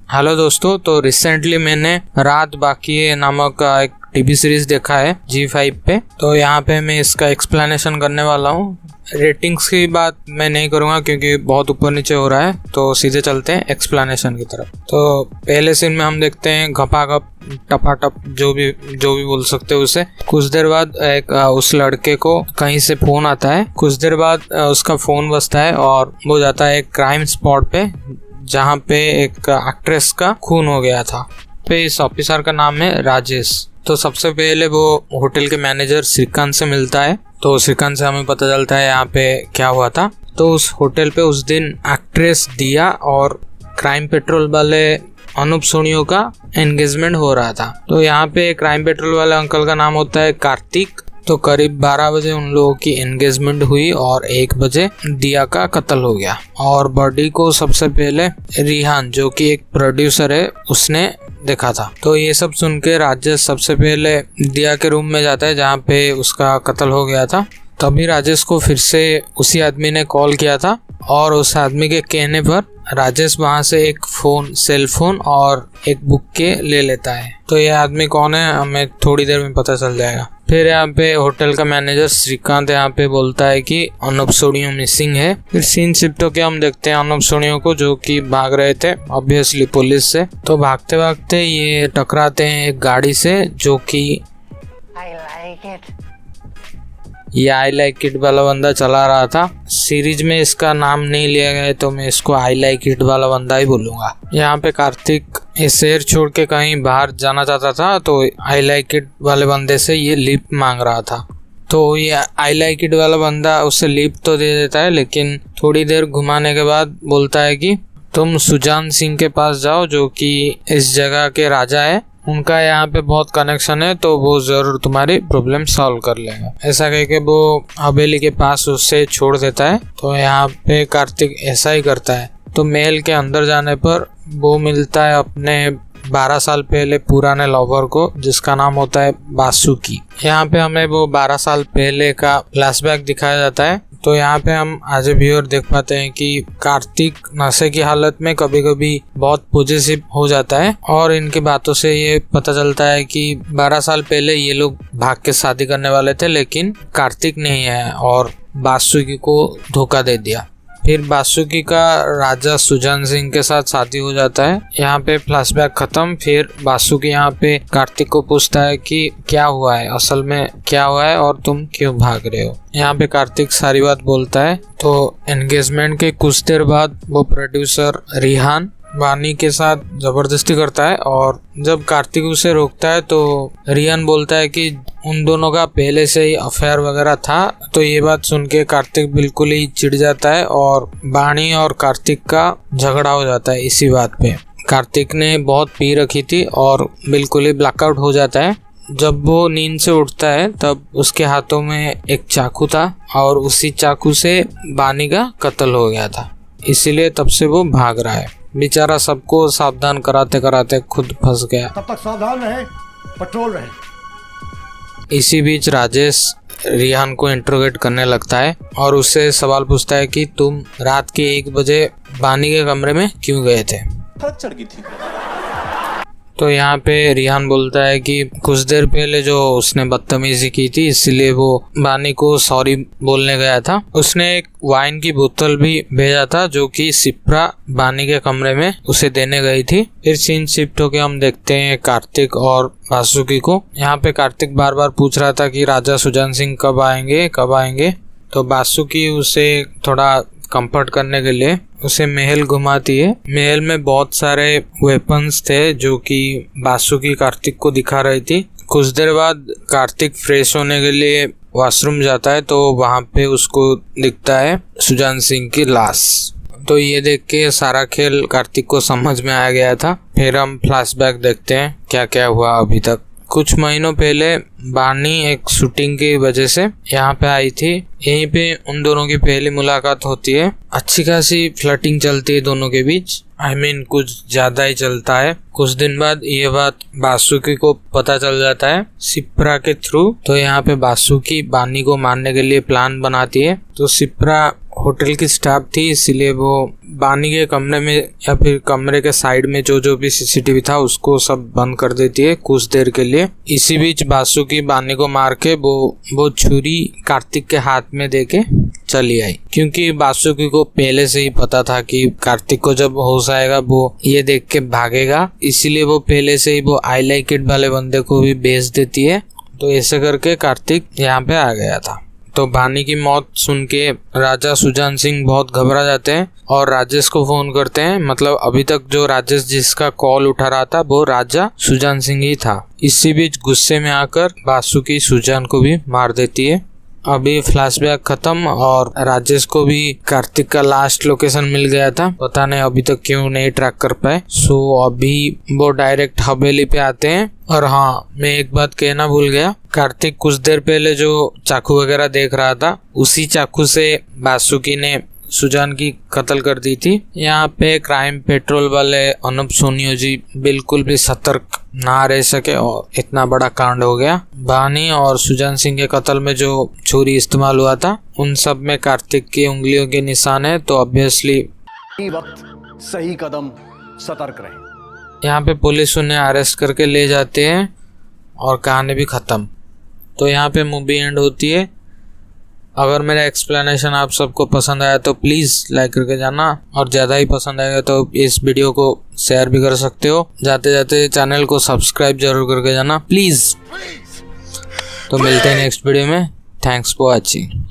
Hello दोस्तों, तो recently मैंने रात बाकी है नामक एक टीवी सीरीज देखा है G5 पे। तो यहाँ पे मैं इसका एक्सप्लेनेशन करने वाला हूँ। रेटिंग्स की बात मैं नहीं करूँगा क्योंकि बहुत ऊपर नीचे हो रहा है, तो सीधे चलते हैं एक्सप्लेनेशन की तरफ। तो पहले सीन में हम देखते हैं घपाघप टपाटप जो भी बोल सकते हो उसे। कुछ देर बाद एक उस लड़के को कहीं से फोन आता है। कुछ देर बाद उसका फोन बजता है और वो जाता है एक क्राइम स्पॉट पे जहाँ पे एक एक्ट्रेस का खून हो गया था। पे इस ऑफिसर का नाम है राजेश। तो सबसे पहले वो होटल के मैनेजर श्रीकांत से मिलता है। तो श्रीकांत से हमें पता चलता है यहाँ पे क्या हुआ था। तो उस होटल पे उस दिन एक्ट्रेस दिया और क्राइम पेट्रोल वाले अनूप सोनियो का एंगेजमेंट हो रहा था। तो यहाँ पे क्राइम पेट्रोल वाले अंकल का नाम होता है कार्तिक। तो करीब 12 बजे उन लोगों की एंगेजमेंट हुई और 1 बजे दिया का कत्ल हो गया। और बॉडी को सबसे पहले रिहान जो कि एक प्रोड्यूसर है उसने देखा था। तो ये सब सुन के राजेश सबसे पहले दिया के रूम में जाता है जहाँ पे उसका कत्ल हो गया था। तभी राजेश को फिर से उसी आदमी ने कॉल किया था और उस आदमी के कहने पर राजेश वहाँ से एक सेल फोन और एक बुक के ले लेता है। तो ये आदमी कौन है हमें थोड़ी देर में पता चल जाएगा। फिर यहाँ पे होटल का मैनेजर श्रीकांत यहाँ पे बोलता है कि अनूप सोनियो मिसिंग है। फिर सीन शिफ्ट होके हम देखते हैं अनूप सोनियो को जो कि भाग रहे थे ऑब्वियसली पुलिस से। तो भागते भागते ये टकराते हैं एक गाड़ी से जो कि ये आई लाइक इट वाला बंदा चला रहा था। सीरीज में इसका नाम नहीं लिया गया है तो मैं इसको आई लाइक इट वाला बंदा ही बोलूंगा। यहाँ पे कार्तिक ये शहर छोड़ के कहीं बाहर जाना चाहता था तो आई लाइक इट वाले बंदे से ये लिफ्ट मांग रहा था। तो ये आई लाइक इट वाला बंदा उससे लिफ्ट तो दे देता है, लेकिन थोड़ी देर घुमाने के बाद बोलता है कि तुम सुजान सिंह के पास जाओ जो कि इस जगह के राजा है। उनका यहाँ पे बहुत कनेक्शन है तो वो जरूर तुम्हारी प्रॉब्लम सॉल्व कर लेंगे। ऐसा कह के वो हवेली के पास उससे छोड़ देता है। तो यहाँ पे कार्तिक ऐसा ही करता है। तो महल के अंदर जाने पर वो मिलता है अपने 12 साल पहले पुराने लवर को जिसका नाम होता है बासुकी। यहाँ पे हमें वो 12 साल पहले का फ्लैशबैक दिखाया जाता है। तो यहाँ पे हम एज ए व्यूअर देख पाते हैं कि कार्तिक नशे की हालत में कभी कभी बहुत पॉजिटिव हो जाता है और इनकी बातों से ये पता चलता है कि 12 साल पहले ये लोग भाग के शादी करने वाले थे, लेकिन कार्तिक नहीं है और बासुकी को धोखा दे दिया। फिर बासुकी का राजा सुजान सिंह के साथ शादी हो जाता है। यहाँ पे फ्लैशबैक खत्म। फिर बासुकी यहाँ पे कार्तिक को पूछता है कि क्या हुआ है, असल में क्या हुआ है और तुम क्यों भाग रहे हो। यहाँ पे कार्तिक सारी बात बोलता है। तो एंगेजमेंट के कुछ देर बाद वो प्रोड्यूसर रिहान वानी के साथ जबरदस्ती करता है और जब कार्तिक उसे रोकता है तो रिहान बोलता है कि उन दोनों का पहले से ही अफेयर वगैरह था। तो ये बात सुन के कार्तिक बिल्कुल ही चिढ़ जाता है और वानी और कार्तिक का झगड़ा हो जाता है इसी बात पे। कार्तिक ने बहुत पी रखी थी और बिल्कुल ही ब्लैकआउट हो जाता है। जब वो नींद से उठता है तब उसके हाथों में एक चाकू था और उसी चाकू से वानी का कत्ल हो गया था, इसीलिए तब से वो भाग रहा है। बेचारा सबको सावधान कराते कराते खुद फंस गया। तब तक सावधान रहे, पेट्रोल रहे। इसी बीच राजेश रिहान को इंट्रोगेट करने लगता है और उससे सवाल पूछता है कि तुम रात के 1 बजे वानी के कमरे में क्यों गए थे। चढ़ गई थी। तो यहाँ पे रिहान बोलता है कि कुछ देर पहले जो उसने बदतमीजी की थी इसलिए वो वानी को सॉरी बोलने गया था। उसने एक वाइन की बोतल भी भेजा था जो कि सिप्रा वानी के कमरे में उसे देने गई थी। फिर सीन शिफ्ट होके हम देखते हैं कार्तिक और बासुकी को। यहाँ पे कार्तिक बार बार पूछ रहा था कि राजा सुजान सिंह कब आएंगे। तो बासुकी उसे थोड़ा कंफर्ट करने के लिए उसे महल घुमाती है। महल में बहुत सारे वेपन्स थे जो कि बासुकी कार्तिक को दिखा रही थी। कुछ देर बाद कार्तिक फ्रेश होने के लिए वॉशरूम जाता है तो वहां पे उसको दिखता है सुजान सिंह की लाश। तो ये देख के सारा खेल कार्तिक को समझ में आ गया था। फिर हम फ्लैशबैक देखते हैं क्या क्या हुआ अभी तक। कुछ महीनों पहले बानी एक शूटिंग की वजह से यहाँ पे आई थी। यहीं पे उन दोनों की पहली मुलाकात होती है। अच्छी खासी फ्लर्टिंग चलती है दोनों के बीच। कुछ ज्यादा ही चलता है। कुछ दिन बाद ये बात बासुकी को पता चल जाता है सिप्रा के थ्रू। तो यहाँ पे बासुकी बानी को मारने के लिए प्लान बनाती है। तो सिप्रा होटल की स्टाफ थी, इसीलिए वो बानी के कमरे में या फिर कमरे के साइड में जो भी सीसीटीवी था उसको सब बंद कर देती है कुछ देर के लिए। इसी बीच बासुकी बानी को मार के वो छुरी कार्तिक के हाथ में देके चली आई, क्योंकि बासुकी को पहले से ही पता था कि कार्तिक को जब होश आएगा वो ये देख के भागेगा। इसीलिए वो पहले से ही वो आई लाइक इट वाले बंदे को भी भेज देती है। तो ऐसे करके कार्तिक यहाँ पे आ गया था। तो बानी की मौत सुन के राजा सुजान सिंह बहुत घबरा जाते हैं और राजेश को फोन करते हैं। मतलब अभी तक जो राजेश जिसका कॉल उठा रहा था वो राजा सुजान सिंह ही था। इसी बीच गुस्से में आकर बासुकी सुजान को भी मार देती है। अभी फ्लैशबैक खत्म और राजेश को भी कार्तिक का लास्ट लोकेशन मिल गया था। पता नहीं अभी तक क्यों नहीं ट्रैक कर पाए। सो अभी वो डायरेक्ट हवेली पे आते हैं। और हाँ, मैं एक बात कहना भूल गया। कार्तिक कुछ देर पहले जो चाकू वगैरह देख रहा था उसी चाकू से बासुकी ने सुजान की कत्ल कर दी थी। यहाँ पे क्राइम पेट्रोल वाले अनुप सोनियो जी बिल्कुल भी सतर्क ना रह सके और इतना बड़ा कांड हो गया। बानी और सुजान सिंह के कत्ल में जो छुरी इस्तेमाल हुआ था उन सब में कार्तिक की उंगलियों के निशान है। तो ऑब्वियसली वक्त सही कदम, सतर्क रहे। यहाँ पे पुलिस उन्हें अरेस्ट करके ले जाते हैं और कहानी भी खत्म। तो यहाँ पे मूवी एंड होती है। अगर मेरा एक्सप्लेनेशन आप सबको पसंद आया तो प्लीज़ लाइक करके जाना, और ज़्यादा ही पसंद आएगा तो इस वीडियो को शेयर भी कर सकते हो। जाते जाते चैनल को सब्सक्राइब जरूर करके जाना प्लीज़। तो मिलते हैं नेक्स्ट वीडियो में। Thanks for watching.